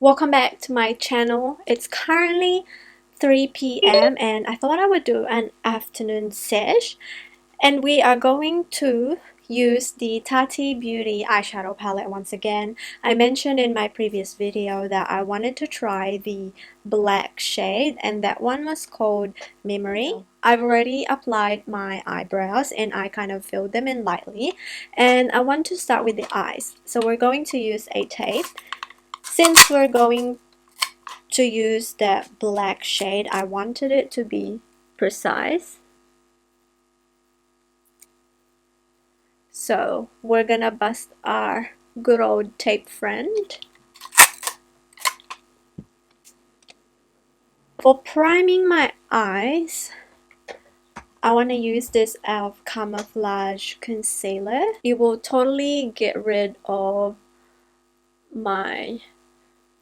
Welcome back to my channel. It's currently 3 p.m. and I thought I would do an afternoon sesh, and we are going to use the Tati Beauty eyeshadow palette once again. I mentioned in my previous video that I wanted to try the black shade, and that one was called Memory. I've already applied my eyebrows and I kind of filled them in lightly, and I want to start with the eyes. So we're going to use a tape. Since we're going to use that black shade, I wanted it to be precise. So we're gonna bust our good old tape friend. For priming my eyes, I want to use this e.l.f. Camouflage Concealer. It will totally get rid of my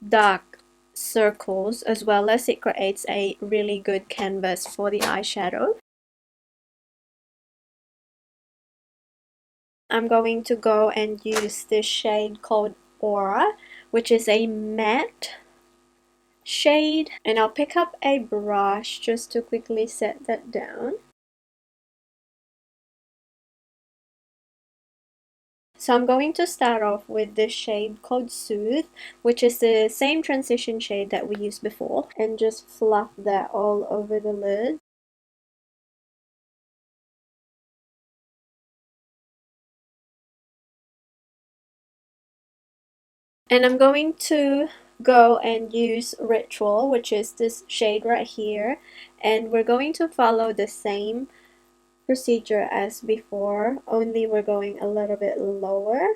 dark circles, as well as it creates a really good canvas for the eyeshadow. I'm going to go and use this shade called Aura, which is a matte shade, and I'll pick up a brush just to quickly set that down. So I'm going to start off with this shade called Soothe, which is the same transition shade that we used before, and just fluff that all over the lid. And I'm going to go and use Ritual, which is this shade right here, and we're going to follow the same procedure as before, only we're going a little bit lower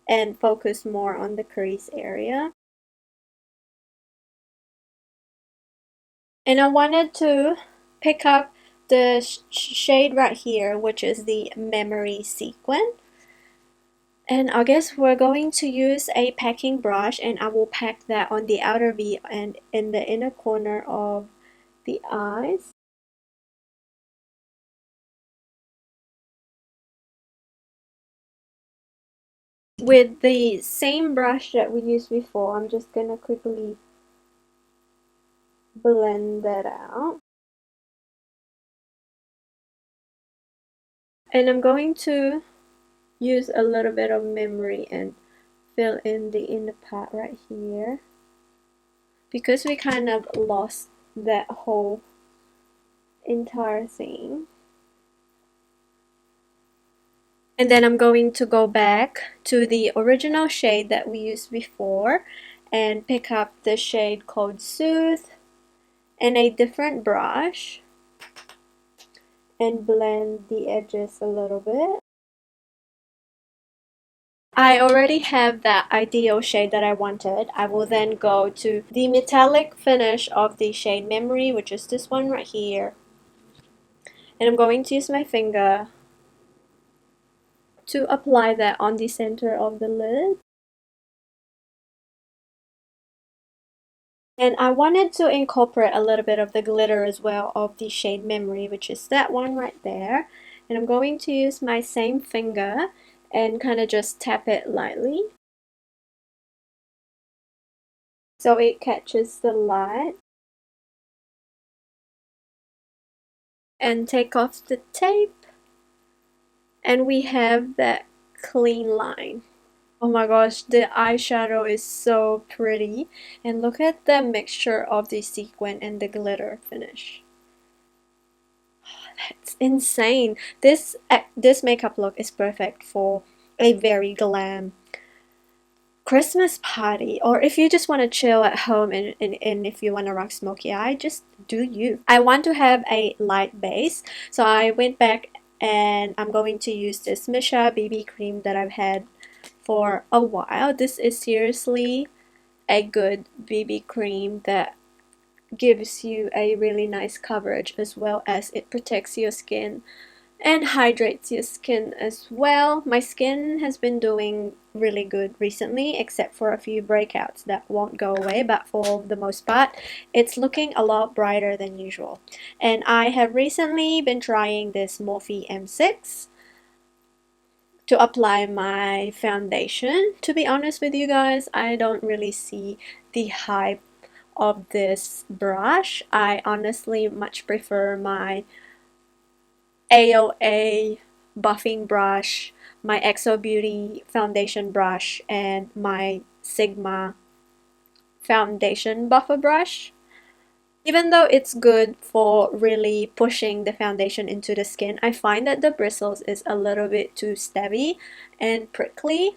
and focus more on the crease area. And I wanted to pick up the shade right here, which is the Memory Sequin. And I guess we're going to use a packing brush, and I will pack that on the outer V and in the inner corner of the eyes. With the same brush that we used before, I'm just gonna quickly blend that out. And I'm going to use a little bit of Memory and fill in the inner part right here, because we kind of lost that whole entire thing. And then I'm going to go back to the original shade that we used before and pick up the shade called Soothe and a different brush and blend the edges a little bit. I already have that ideal shade that I wanted. I will then go to the metallic finish of the shade Memory, which is this one right here. And I'm going to use my finger to apply that on the center of the lid. And I wanted to incorporate a little bit of the glitter as well of the shade Memory, which is that one right there. And I'm going to use my same finger and kind of just tap it lightly so it catches the light. And take off the tape, and we have that clean line. Oh my gosh, the eyeshadow is so pretty, and look at the mixture of the sequin and the glitter finish. That's insane. This makeup look is perfect for a very glam Christmas party, or if you just want to chill at home and if you want to rock smoky eye, just do you. I want to have a light base, so I went back and I'm going to use this Misha BB cream that I've had for a while. This is seriously a good BB cream that gives you a really nice coverage, as well as it protects your skin and hydrates your skin as well. My skin has been doing really good recently, except for a few breakouts that won't go away, but for the most part it's looking a lot brighter than usual. And I have recently been trying this Morphe M6 to apply my foundation. To be honest with you guys, I don't really see the hype of this brush. I honestly much prefer my AOA buffing brush, my Exo Beauty foundation brush, and my Sigma foundation buffer brush. Even though it's good for really pushing the foundation into the skin, I find that the bristles is a little bit too stabby and prickly.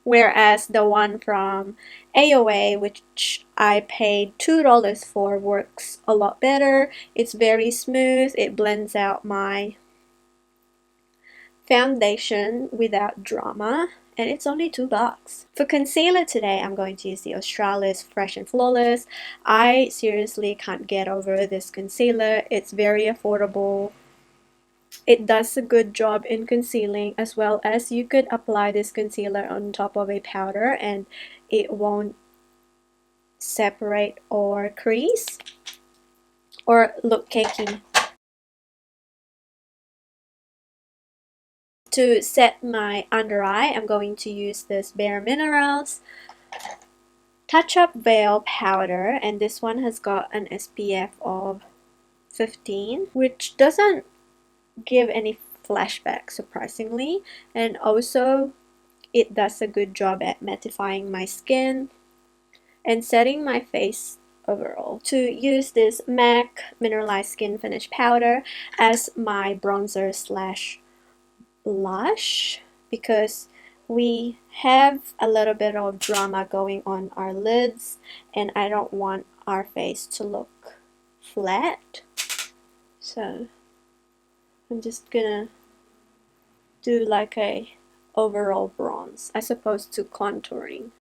Whereas the one from AOA, which I paid $2 for, works a lot better. It's very smooth. It blends out my foundation without drama, and it's only $2. For concealer today, I'm going to use the Australis Fresh and Flawless. I seriously can't get over this concealer. It's very affordable. It does a good job in concealing, as well as you could apply this concealer on top of a powder and it won't separate or crease or look cakey. To set my under eye, I'm going to use this Bare Minerals Touch Up Veil Powder, and this one has got an SPF of 15, which doesn't give any flashback, surprisingly, and also it does a good job at mattifying my skin and setting my face overall. To use this MAC Mineralized Skin Finish Powder as my bronzer slash blush, because we have a little bit of drama going on our lids and I don't want our face to look flat. So I'm just gonna do like a overall bronze as opposed to contouring.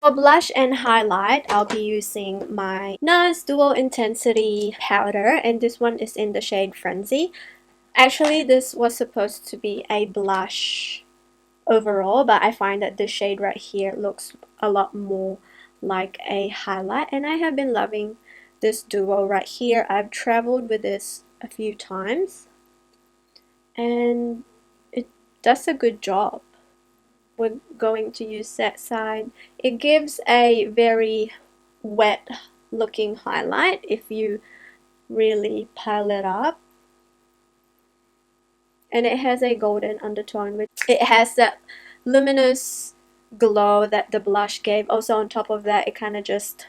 For blush and highlight, I'll be using my NARS Dual Intensity Powder, and this one is in the shade Frenzy. Actually, this was supposed to be a blush overall, but I find that this shade right here looks a lot more like a highlight, and I have been loving this duo right here. I've traveled with this a few times and it does a good job. We're going to use that side. It gives a very wet looking highlight if you really pile it up, and it has a golden undertone, which it has that luminous glow that the blush gave. Also on top of that, it kind of just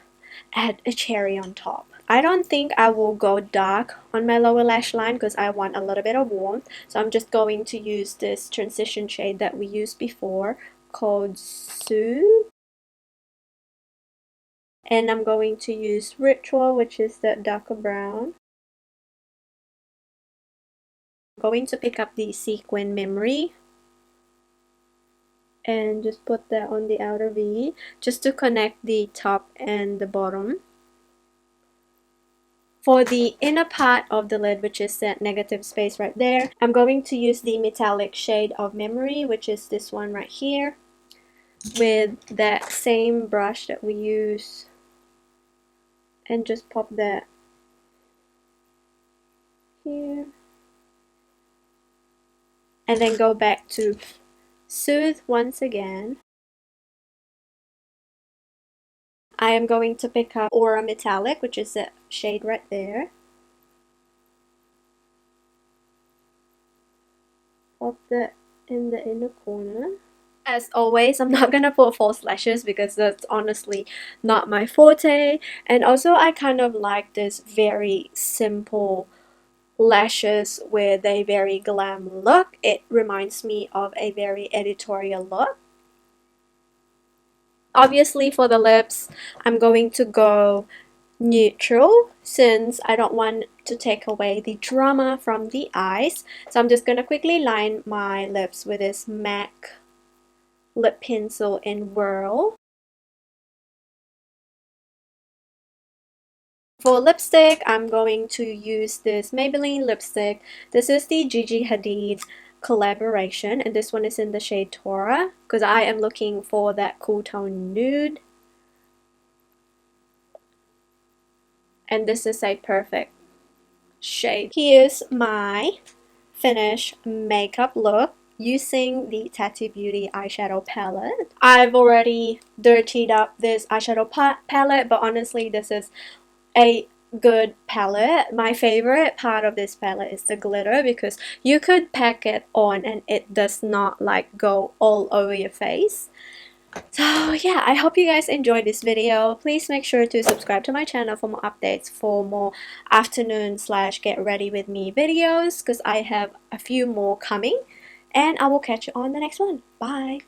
add a cherry on top. I don't think I will go dark on my lower lash line because I want a little bit of warmth, so I'm just going to use this transition shade that we used before called Soothe, and I'm going to use Ritual, which is the darker brown. I'm going to pick up the Sequin Memory and just put that on the outer V just to connect the top and the bottom. For the inner part of the lid, which is that negative space right there, I'm going to use the metallic shade of Memory, which is this one right here, with that same brush that we use, and just pop that here. And then go back to Soothe once again. I am going to pick up Aura Metallic, which is that shade right there. Pop that in the inner corner. As always, I'm not gonna put false lashes because that's honestly not my forte. And also, I kind of like this very simple lashes with a very glam look. It reminds me of a very editorial look. Obviously, for the lips, I'm going to go neutral since I don't want to take away the drama from the eyes. So I'm just going to quickly line my lips with this MAC lip pencil in Whirl. For lipstick, I'm going to use this Maybelline lipstick. This is the Gigi Hadid collaboration, and this one is in the shade Tora because I am looking for that cool tone nude. And this is a perfect shade. Here's my finished makeup look using the Tati Beauty eyeshadow palette. I've already dirtied up this eyeshadow palette, but honestly this is a good palette. My favorite part of this palette is the glitter, because you could pack it on and it does not like go all over your face. So yeah, I hope you guys enjoyed this video. Please make sure to subscribe to my channel for more updates, for more afternoon slash get ready with me videos, because I have a few more coming, and I will catch you on the next one. Bye!